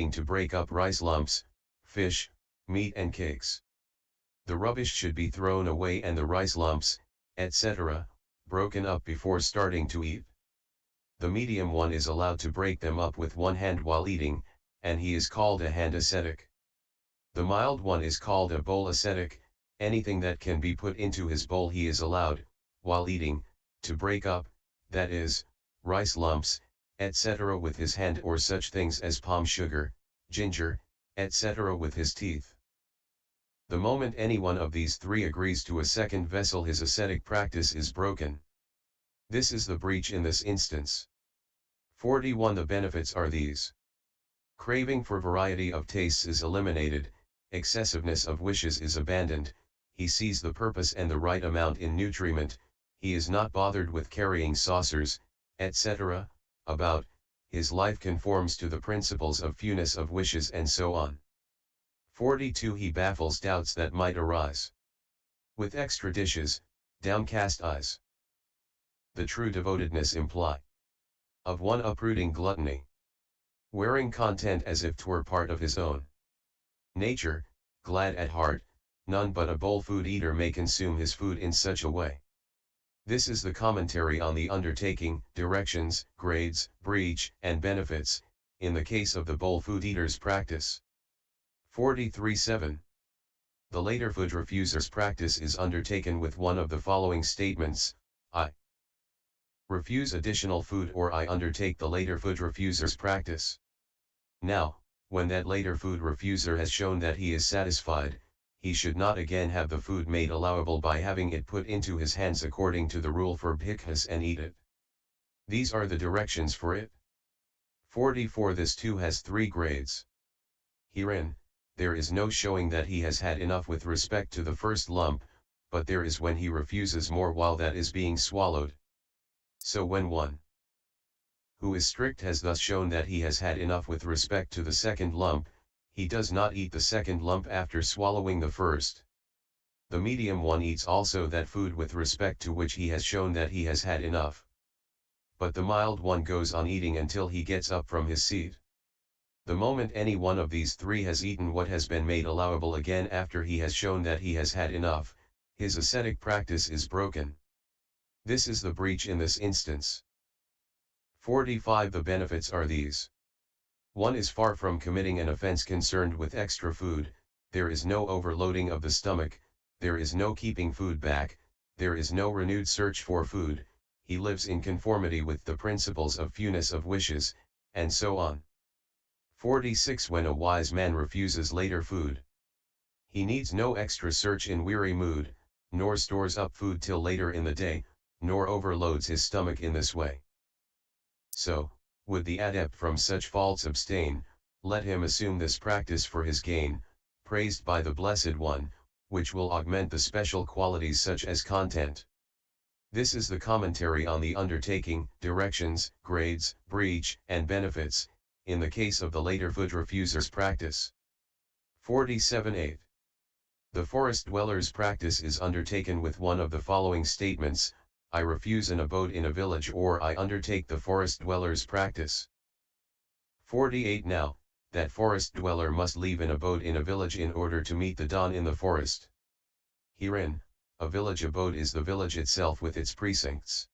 eating to break up rice lumps, fish, meat and cakes. The rubbish should be thrown away and the rice lumps, etc., broken up before starting to eat. The medium one is allowed to break them up with one hand while eating, and he is called a hand ascetic. The mild one is called a bowl ascetic. Anything that can be put into his bowl he is allowed, while eating, to break up, that is, rice lumps, etc. with his hand, or such things as palm sugar, ginger, etc. with his teeth. The moment any one of these three agrees to a second vessel, his ascetic practice is broken. This is the breach in this instance. 41. The benefits are these. Craving for variety of tastes is eliminated, excessiveness of wishes is abandoned, he sees the purpose and the right amount in nutriment, he is not bothered with carrying saucers, etc., about, his life conforms to the principles of fewness of wishes and so on. 42. He baffles doubts that might arise. With extra dishes, downcast eyes. The true devotedness imply of one uprooting gluttony. Wearing content as if 'twere part of his own nature, glad at heart, none but a bowl food eater may consume his food in such a way. This is the commentary on the undertaking, directions, grades, breach, and benefits, in the case of the bowl food eater's practice. 43.7. The later food refuser's practice is undertaken with one of the following statements: I refuse additional food, or I undertake the later food refuser's practice. Now, when that later food refuser has shown that he is satisfied, he should not again have the food made allowable by having it put into his hands according to the rule for bhikkhus and eat it. These are the directions for it. 44. This too has three grades. Herein, there is no showing that he has had enough with respect to the first lump, but there is when he refuses more while that is being swallowed. So when one who is strict has thus shown that he has had enough with respect to the second lump, he does not eat the second lump after swallowing the first. The medium one eats also that food with respect to which he has shown that he has had enough. But the mild one goes on eating until he gets up from his seat. The moment any one of these three has eaten what has been made allowable again after he has shown that he has had enough, his ascetic practice is broken. This is the breach in this instance. 45. The benefits are these. One is far from committing an offense concerned with extra food, there is no overloading of the stomach, there is no keeping food back, there is no renewed search for food, he lives in conformity with the principles of fewness of wishes, and so on. 46. When a wise man refuses later food, he needs no extra search in weary mood, nor stores up food till later in the day, nor overloads his stomach in this way. So, would the adept from such faults abstain, let him assume this practice for his gain, praised by the Blessed One, which will augment the special qualities such as content. This is the commentary on the undertaking, directions, grades, breach, and benefits, in the case of the later food refuser's practice. 47.8. The forest dweller's practice is undertaken with one of the following statements: I refuse an abode in a village, or I undertake the forest dweller's practice. 48. Now, that forest dweller must leave an abode in a village in order to meet the dawn in the forest. Herein, a village abode is the village itself with its precincts.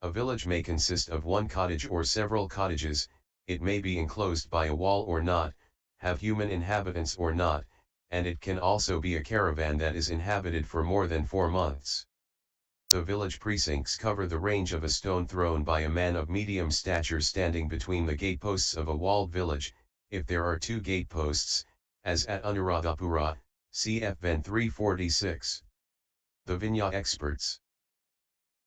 A village may consist of one cottage or several cottages, it may be enclosed by a wall or not, have human inhabitants or not, and it can also be a caravan that is inhabited for more than 4 months. The village precincts cover the range of a stone thrown by a man of medium stature standing between the gateposts of a walled village, if there are 2 gateposts, as at Anuradhapura, cf. Ben 346. The Vinaya experts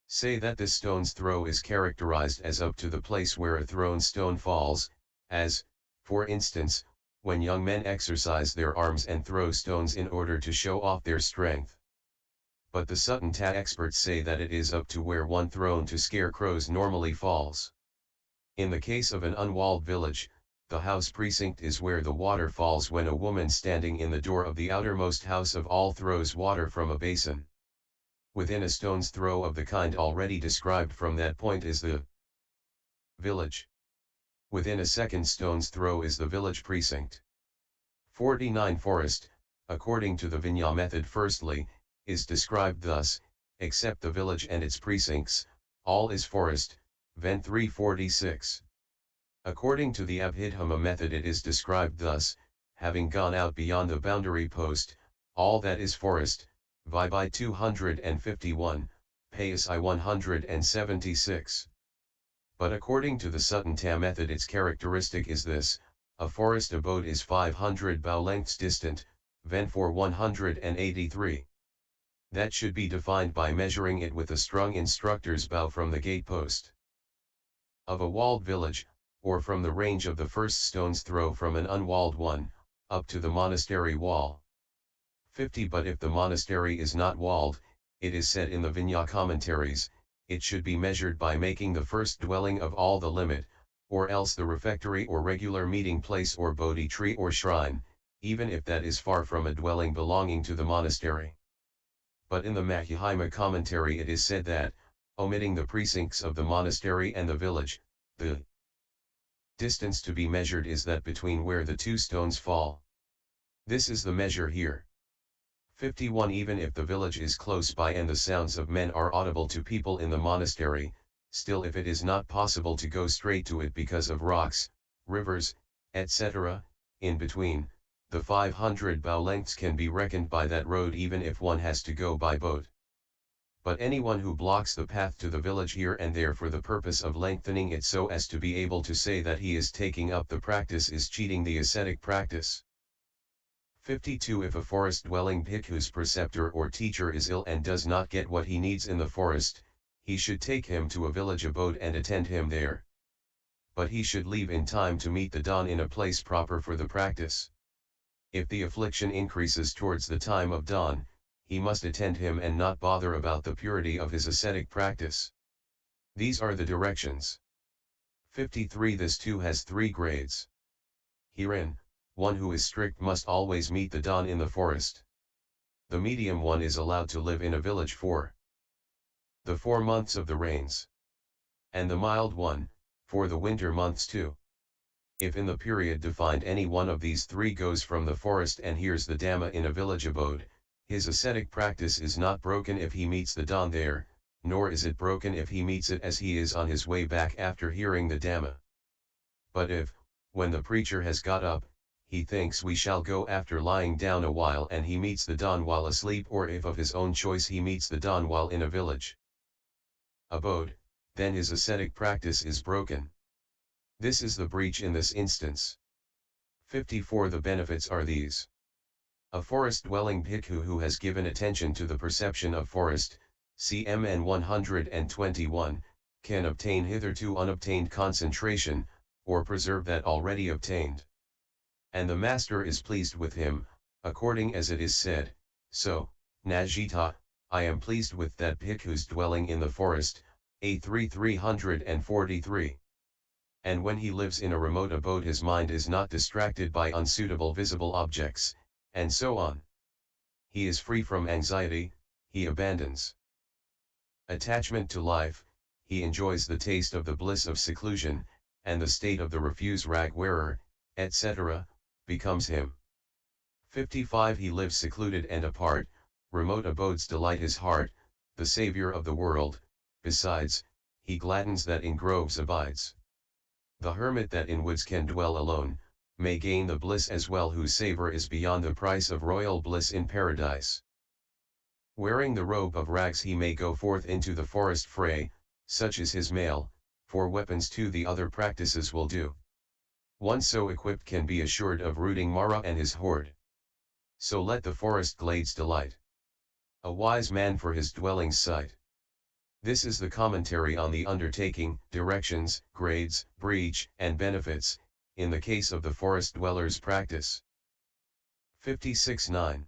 say that this stone's throw is characterized as up to the place where a thrown stone falls, as, for instance, when young men exercise their arms and throw stones in order to show off their strength. But the Sutanta experts say that it is up to where one thrown to scare crows normally falls. In the case of an unwalled village, the house precinct is where the water falls when a woman standing in the door of the outermost house of all throws water from a basin. Within a stone's throw of the kind already described from that point is the village. Within a second stone's throw is the village precinct. 49 Forest, according to the Vinaya method firstly, is described thus, except the village and its precincts, all is forest, Ven 346. According to the Abhidhamma method it is described thus, having gone out beyond the boundary post, all that is forest, Vi 251, Pais I 176. But according to the Sutta method its characteristic is this, a forest abode is 500 bow lengths distant, Ven 183. That should be defined by measuring it with a strung instructor's bow from the gate post of a walled village, or from the range of the first stone's throw from an unwalled one, up to the monastery wall. 50 But if the monastery is not walled, it is said in the Vinaya commentaries, it should be measured by making the first dwelling of all the limit, or else the refectory or regular meeting place or bodhi tree or shrine, even if that is far from a dwelling belonging to the monastery. But in the Madhyama commentary it is said that, omitting the precincts of the monastery and the village, the distance to be measured is that between where the two stones fall. This is the measure here. 51 Even if the village is close by and the sounds of men are audible to people in the monastery, still if it is not possible to go straight to it because of rocks, rivers, etc., in between, the 500 bow lengths can be reckoned by that road even if one has to go by boat. But anyone who blocks the path to the village here and there for the purpose of lengthening it so as to be able to say that he is taking up the practice is cheating the ascetic practice. 52 If a forest-dwelling bhikkhu's preceptor or teacher is ill and does not get what he needs in the forest, he should take him to a village abode and attend him there. But he should leave in time to meet the dawn in a place proper for the practice. If the affliction increases towards the time of dawn, he must attend him and not bother about the purity of his ascetic practice. These are the directions. 53 This too has 3 grades. Herein, one who is strict must always meet the dawn in the forest. The medium one is allowed to live in a village for the 4 months of the rains. And the mild one, for the winter months too. If in the period defined any one of these 3 goes from the forest and hears the Dhamma in a village abode, his ascetic practice is not broken if he meets the dawn there, nor is it broken if he meets it as he is on his way back after hearing the Dhamma. But if, when the preacher has got up, he thinks we shall go after lying down a while and he meets the dawn while asleep, or if of his own choice he meets the dawn while in a village abode, then his ascetic practice is broken. This is the breach in this instance. 54 The benefits are these. A forest-dwelling bhikkhu who has given attention to the perception of forest, cmn 121, can obtain hitherto unobtained concentration, or preserve that already obtained. And the master is pleased with him, according as it is said, so, Najita, I am pleased with that bhikkhu's dwelling in the forest, A3 343. And when he lives in a remote abode his mind is not distracted by unsuitable visible objects, and so on. He is free from anxiety, he abandons attachment to life, he enjoys the taste of the bliss of seclusion, and the state of the refuse rag wearer, etc., becomes him. 55 He lives secluded and apart, remote abodes delight his heart, the Saviour of the world, besides, he gladdens that in groves abides. The hermit that in woods can dwell alone, may gain the bliss as well whose savour is beyond the price of royal bliss in paradise. Wearing the robe of rags he may go forth into the forest fray, such is his mail, for weapons too the other practices will do. One so equipped can be assured of rooting Mara and his horde. So let the forest glades delight a wise man for his dwelling's site. This is the commentary on the undertaking, directions, grades, breach, and benefits, in the case of the forest dweller's practice. 56-9.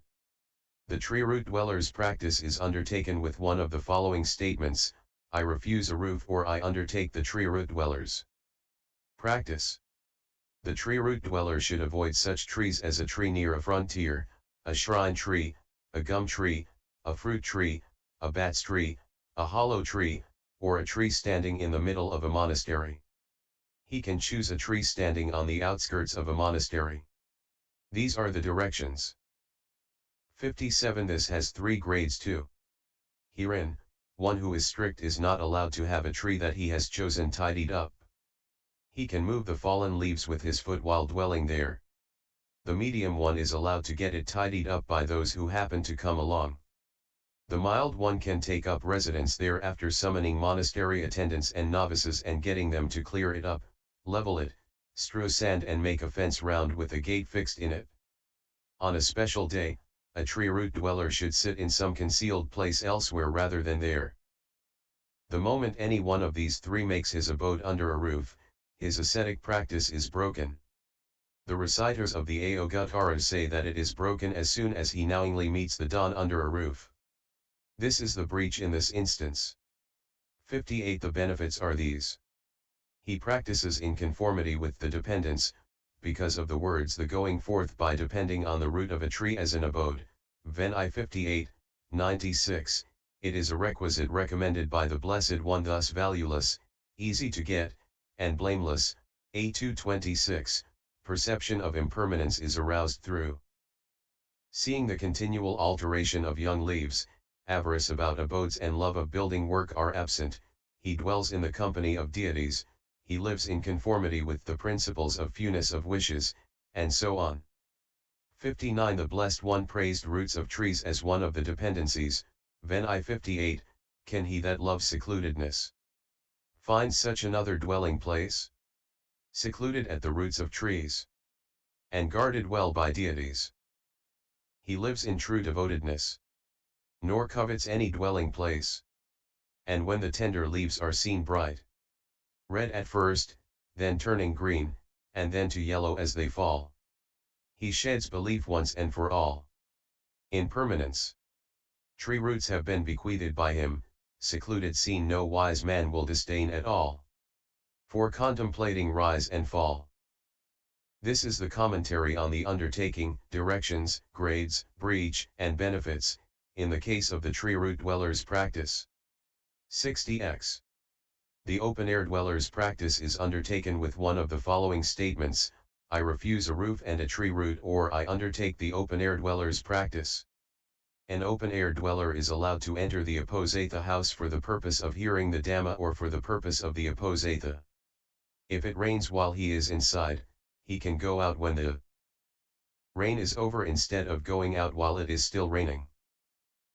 The tree root dweller's practice is undertaken with one of the following statements: I refuse a roof, or I undertake the tree root dweller's practice. The tree root dweller should avoid such trees as a tree near a frontier, a shrine tree, a gum tree, a fruit tree, a bat's tree, a hollow tree, or a tree standing in the middle of a monastery. He can choose a tree standing on the outskirts of a monastery. These are the directions. 57. This has 3 grades too. Herein, one who is strict is not allowed to have a tree that he has chosen tidied up. He can move the fallen leaves with his foot while dwelling there. The medium one is allowed to get it tidied up by those who happen to come along. The mild one can take up residence there after summoning monastery attendants and novices and getting them to clear it up, level it, strew sand and make a fence round with a gate fixed in it. On a special day, a tree root dweller should sit in some concealed place elsewhere rather than there. The moment any one of these 3 makes his abode under a roof, his ascetic practice is broken. The reciters of the Uposatha-house say that it is broken as soon as he knowingly meets the dawn under a roof. This is the breach in this instance. 58. The benefits are these. He practices in conformity with the dependence, because of the words the going forth by depending on the root of a tree as an abode, Ven 58, 96, it is a requisite recommended by the Blessed One, thus valueless, easy to get, and blameless, A2 26, perception of impermanence is aroused through seeing the continual alteration of young leaves, avarice about abodes and love of building work are absent, he dwells in the company of deities, he lives in conformity with the principles of fewness of wishes, and so on. 59. The Blessed One praised roots of trees as one of the dependencies, Ven 58, can he that loves secludedness find such another dwelling place? Secluded at the roots of trees, and guarded well by deities. He lives in true devotedness, nor covets any dwelling place. And when the tender leaves are seen bright red at first, then turning green, and then to yellow as they fall, he sheds belief once and for all in permanence. Tree roots have been bequeathed by him, secluded scene no wise man will disdain at all, for contemplating rise and fall. This is the commentary on the undertaking, directions, grades, breach, and benefits, in the case of the tree root dweller's practice. 60x. The open-air dweller's practice is undertaken with one of the following statements: I refuse a roof and a tree root, or I undertake the open-air dweller's practice. An open-air dweller is allowed to enter the Uposatha-house for the purpose of hearing the Dhamma or for the purpose of the Uposatha. If it rains while he is inside, he can go out when the rain is over instead of going out while it is still raining.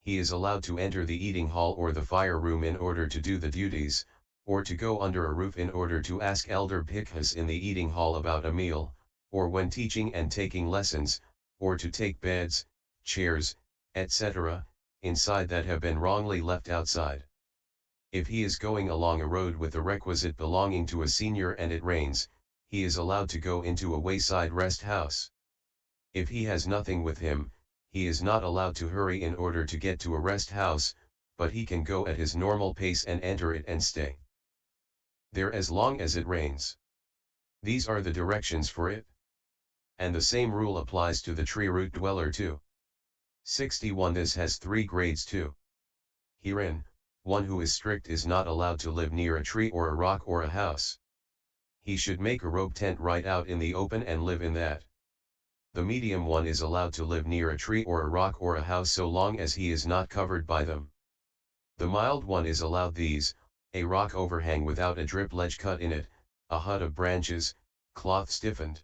He is allowed to enter the eating hall or the fire room in order to do the duties, or to go under a roof in order to ask elder bhikkhus in the eating hall about a meal, or when teaching and taking lessons, or to take beds, chairs, etc., inside that have been wrongly left outside. If he is going along a road with a requisite belonging to a senior and it rains, he is allowed to go into a wayside rest house. If he has nothing with him, he is not allowed to hurry in order to get to a rest house, but he can go at his normal pace and enter it and stay there as long as it rains. These are the directions for it. And the same rule applies to the tree root dweller too. 61. This has 3 grades too. Herein, one who is strict is not allowed to live near a tree or a rock or a house. He should make a rope tent right out in the open and live in that. The medium one is allowed to live near a tree or a rock or a house so long as he is not covered by them. The mild one is allowed these: a rock overhang without a drip ledge cut in it, a hut of branches, cloth stiffened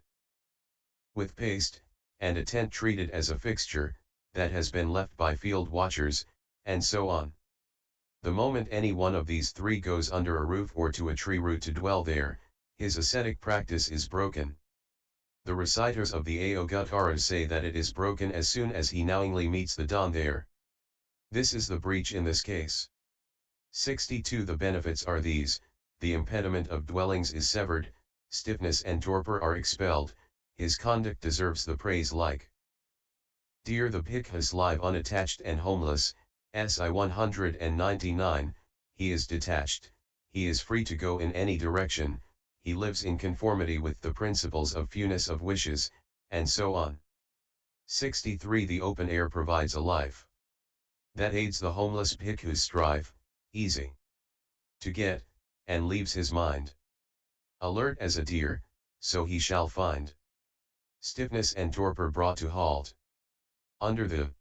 with paste, and a tent treated as a fixture, that has been left by field watchers, and so on. The moment any one of these 3 goes under a roof or to a tree root to dwell there, his ascetic practice is broken. The reciters of the Uposatha-house say that it is broken as soon as he knowingly meets the dawn there. This is the breach in this case. 62. The benefits are these: the impediment of dwellings is severed, stiffness and torpor are expelled, his conduct deserves the praise like deer. The bhikkhus live unattached and homeless, SI 199, he is detached, he is free to go in any direction, he lives in conformity with the principles of fewness of wishes, and so on. 63. The open air provides a life that aids the homeless bhikkhu's strive, easy to get, and leaves his mind Alert as a deer, so he shall find. Stiffness and torpor brought to halt. Under the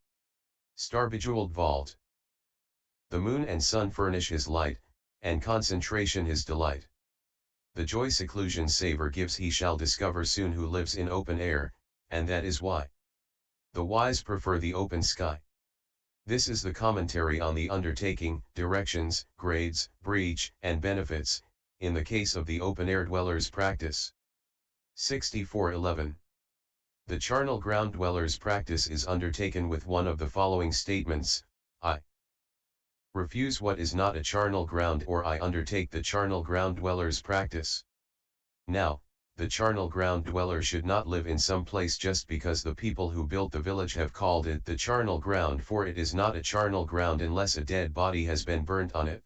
star-bejeweled vault. The moon and sun furnish his light, and concentration his delight. The joy seclusion savor gives he shall discover soon who lives in open air, and that is why the wise prefer the open sky. This is the commentary on the undertaking, directions, grades, breach, and benefits, in the case of the open-air dweller's practice. 64:11. The charnel ground dweller's practice is undertaken with one of the following statements: I refuse what is not a charnel ground, or I undertake the charnel ground dweller's practice. Now, the charnel ground dweller should not live in some place just because the people who built the village have called it the charnel ground, for it is not a charnel ground unless a dead body has been burnt on it.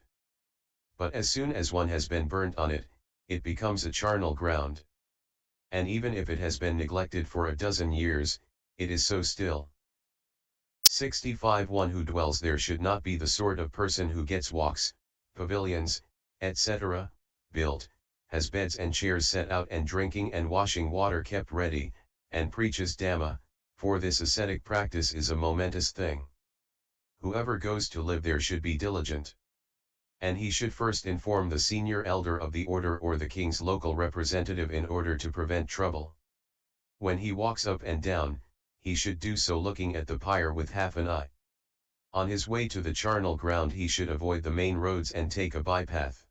But as soon as one has been burnt on it, it becomes a charnel ground. And even if it has been neglected for a dozen years, it is so still. 65. One who dwells there should not be the sort of person who gets walks, pavilions, etc., built, has beds and chairs set out and drinking and washing water kept ready, and preaches Dhamma, for this ascetic practice is a momentous thing. Whoever goes to live there should be diligent. And he should first inform the senior elder of the order or the king's local representative in order to prevent trouble. When he walks up and down, he should do so looking at the pyre with half an eye. On his way to the charnel ground he should avoid the main roads and take a bypath.